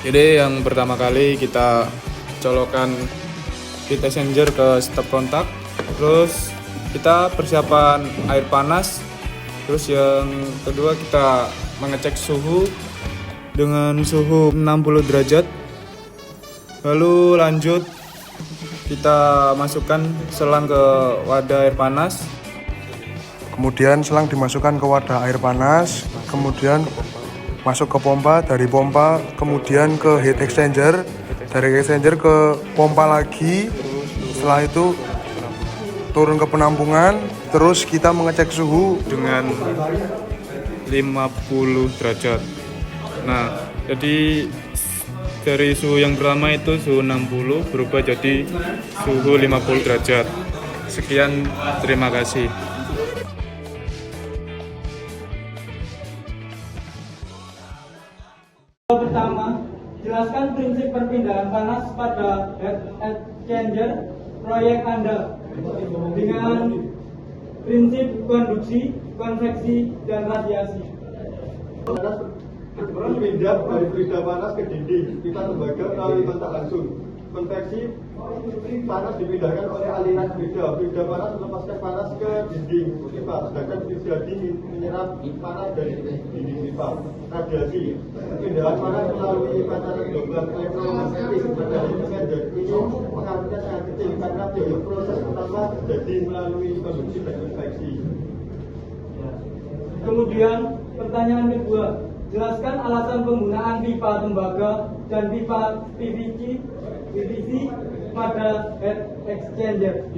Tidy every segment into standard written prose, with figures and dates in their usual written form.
Jadi yang pertama kali kita colokan heat exchanger ke step kontak, terus kita persiapan air panas, terus yang kedua kita mengecek suhu dengan suhu 60 derajat, lalu lanjut kita masukkan selang ke wadah air panas. Kemudian selang dimasukkan ke wadah air panas, kemudian masuk ke pompa, dari pompa kemudian ke heat exchanger, dari heat exchanger ke pompa lagi, setelah itu turun ke penampungan, terus kita mengecek suhu dengan 50 derajat. Nah, jadi dari suhu yang pertama itu suhu 60 berubah jadi suhu 50 derajat. Sekian, terima kasih. Pertama, jelaskan prinsip perpindahan panas pada heat exchanger proyek Anda dengan prinsip konduksi, konveksi, dan radiasi. Pindah dari fluida panas ke dinding, pipa tembaga melalui kontak langsung. Konveksi, panas dipindahkan oleh aliran fluida panas melepaskan panas ke dinding pipa, sedangkan fluida dingin menyerap panas dari dinding pipa. Radiasi, pindahan panas melalui pancaran gelombang elektromagnetik pada heat exchanger ini pengaruhnya sangat kecil karena proses utama terjadi melalui konduksi dan konveksi. Kemudian, pertanyaan kedua, jelaskan alasan penggunaan pipa tembaga dan pipa PVC pada heat exchanger.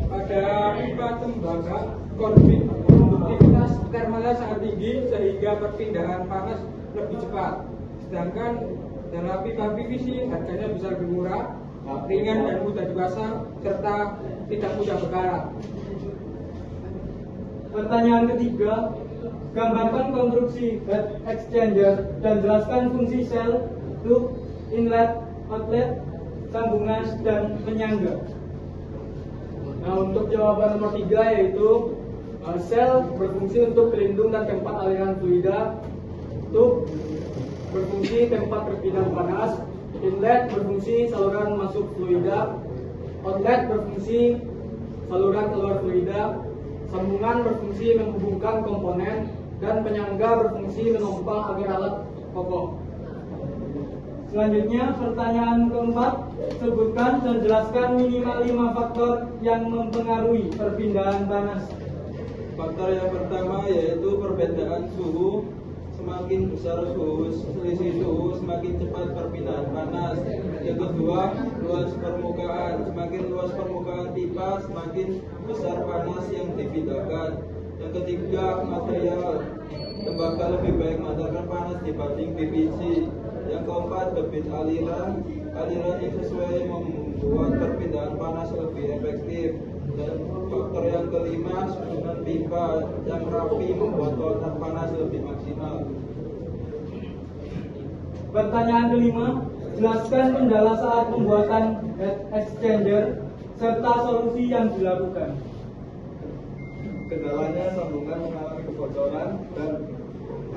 Pada pipa tembaga, konduktivitas termalnya sangat tinggi sehingga perpindahan panas lebih cepat. Sedangkan dalam pipa PVC harganya bisa lebih murah, ringan dan mudah dipasang, serta tidak mudah berkarat. Pertanyaan ketiga, gambarkan konstruksi heat exchanger dan jelaskan fungsi sel, tube, inlet, outlet, sambungan, dan penyangga. Nah, untuk jawaban nomor 3 yaitu sel berfungsi untuk pelindung dan tempat aliran fluida, tube berfungsi tempat perpindahan panas, inlet berfungsi saluran masuk fluida, outlet berfungsi saluran keluar fluida, sambungan berfungsi menghubungkan komponen, dan penyangga berfungsi menopang agar alat kokoh. Selanjutnya, pertanyaan keempat, sebutkan dan jelaskan minimal 5 faktor yang mempengaruhi perpindahan panas. Faktor yang pertama yaitu perbedaan suhu. Semakin besar selisih suhu, semakin cepat perpindahan panas. Yang kedua, luas permukaan. Semakin luas permukaan pipa, semakin besar panas yang dipindahkan. Yang ketiga, material. Tembaga lebih baik memancarkan panas dibanding PVC. Yang keempat, debit aliran. Aliran yang sesuai membuat perpindahan panas lebih efektif. Dan faktor yang kelima, susunan pipa yang rapi membuat kontak panas lebih maksimal. Pertanyaan kelima, jelaskan kendala saat pembuatan heat exchanger serta solusi yang dilakukan. Kendalanya sambungan mengalami kebocoran dan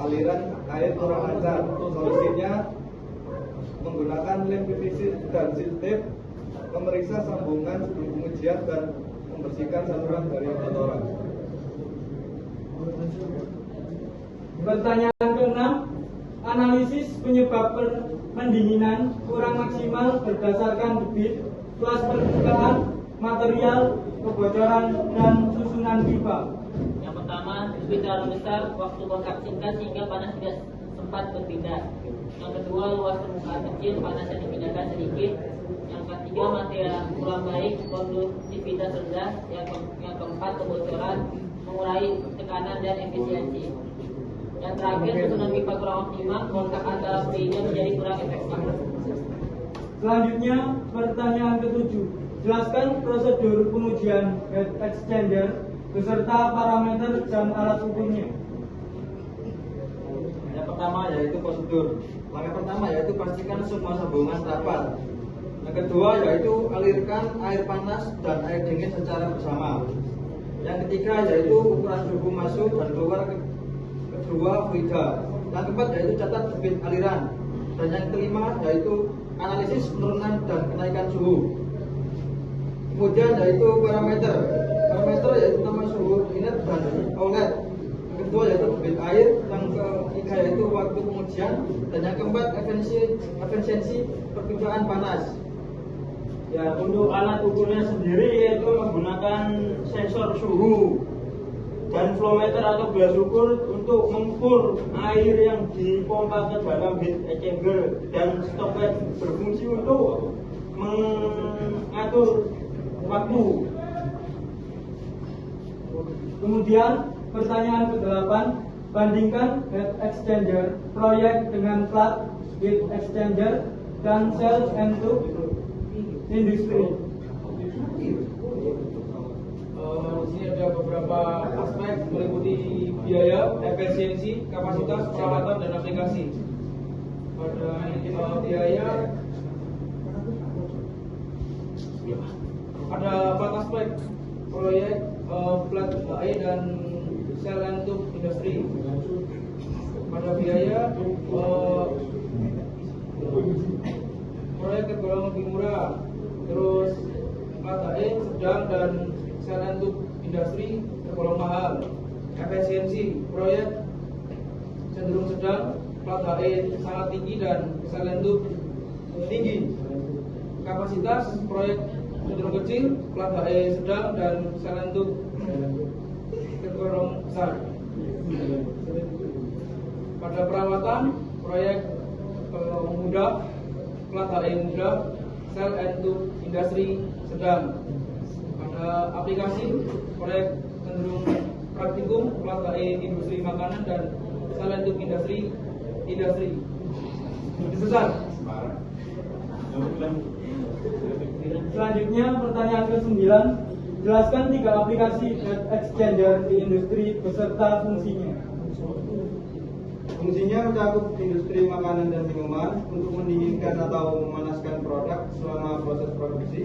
aliran air kurang lancar. Solusinya menggunakan lem PVC dan seal tape, memeriksa sambungan sebelum pengujian dan membersihkan saluran dari kotoran. Pertanyaan keenam, analisis penyebab pendinginan kurang maksimal berdasarkan debit, luas permukaan, material, kebocoran, dan susunan pipa. Yang pertama, debit terlalu besar, waktu kontak singkat sehingga panas tidak sempat berpindah. Yang kedua, luas permukaan kecil, panas yang dipindahkan sedikit. Yang ketiga, material kurang baik, konduktivitas rendah. Yang keempat, kebocoran, mengurangi tekanan dan efisiensi. Yang terakhir, susunan pipa kurang optimal, kontak antara fluida menjadi kurang efektif. Selanjutnya, pertanyaan ketujuh, jelaskan prosedur pengujian heat exchanger beserta parameter dan alat ukurnya. Yang pertama yaitu prosedur. Langkah pertama yaitu pastikan semua sambungan rapat. Yang kedua yaitu alirkan air panas dan air dingin secara bersama. Yang ketiga yaitu ukuran suhu masuk dan keluar kedua fluida. Yang keempat yaitu catat debit aliran. Dan yang kelima yaitu analisis penurunan dan kenaikan suhu. Kemudian yaitu parameter yaitu nama suhu inlet dan outlet. Yang kedua yaitu debit air, yang ketiga yaitu waktu pengujian, dan yang keempat efisiensi perpindahan panas. Ya, untuk alat ukurnya sendiri yaitu menggunakan sensor suhu dan flowmeter atau gelas ukur untuk mengukur air yang dipompa ke dalam heat exchanger, dan stopwatch berfungsi untuk mengatur waktu. Kemudian pertanyaan ke-8, bandingkan heat exchanger proyek dengan flat heat exchanger dan cell and tube industri. Di sini ada beberapa aspek meliputi biaya, efisiensi, kapasitas, peralatan, dan aplikasi. Pada biaya ada 4 aspek proyek flat air dan cell and tube industri. Pada biaya proyek tergolong lebih murah, terus flat air sedang dan cell and tube industri tergolong mahal. Efisiensi proyek cenderung sedang, flat air sangat tinggi, dan cell and tube tinggi. Kapasitas proyek cenderung kecil, flat air sedang, dan cell and tube tergolong besar. Pada perawatan proyek mudah, flat air mudah, cell and tube industri sedang. Pada aplikasi proyek cenderung praktikum, flat air industri makanan, dan cell and tube industri besar. Selanjutnya pertanyaan ke-9, jelaskan 3 aplikasi heat exchanger di industri beserta fungsinya. Fungsinya mencakup industri makanan dan minuman untuk mendinginkan atau memanaskan produk selama proses produksi.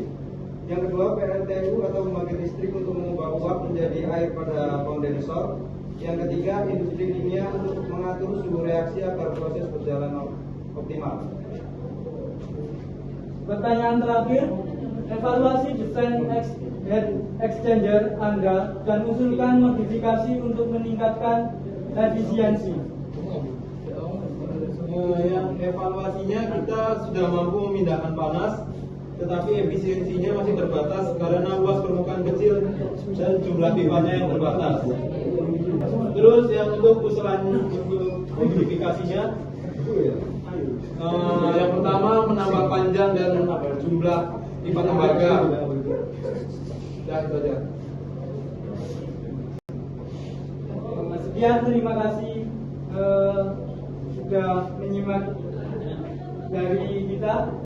Yang kedua, PLTU atau pembangkit listrik untuk mengubah uap menjadi air pada kondensor. Yang ketiga, industri kimia untuk mengatur suhu reaksi agar proses berjalan optimal. Pertanyaan terakhir, evaluasi desain heat exchanger Anda dan usulkan modifikasi untuk meningkatkan efisiensi. Yang evaluasinya kita sudah mampu memindahkan panas, tetapi efisiensinya masih terbatas karena luas permukaan kecil dan jumlah pipanya yang terbatas. Terus yang untuk usulan modifikasinya, yang pertama menambah panjang dan jumlah pipa tembaga. Dan itu aja. Sekian, terima kasih sudah menyimak dari kita.